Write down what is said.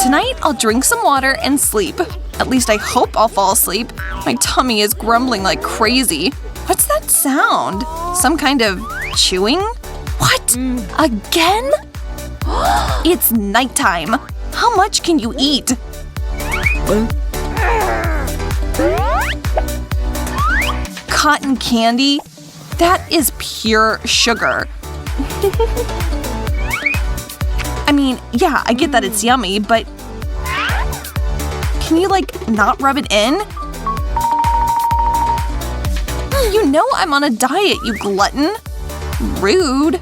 Tonight, I'll drink some water and sleep. At least I hope I'll fall asleep. My tummy is grumbling like crazy. What's that sound? Some kind of chewing? What? Again? It's nighttime. How much can you eat? Cotton candy? That is pure sugar. I mean, yeah, I get that it's yummy, but… Can you, like, not rub it in? You know I'm on a diet, you glutton. Rude.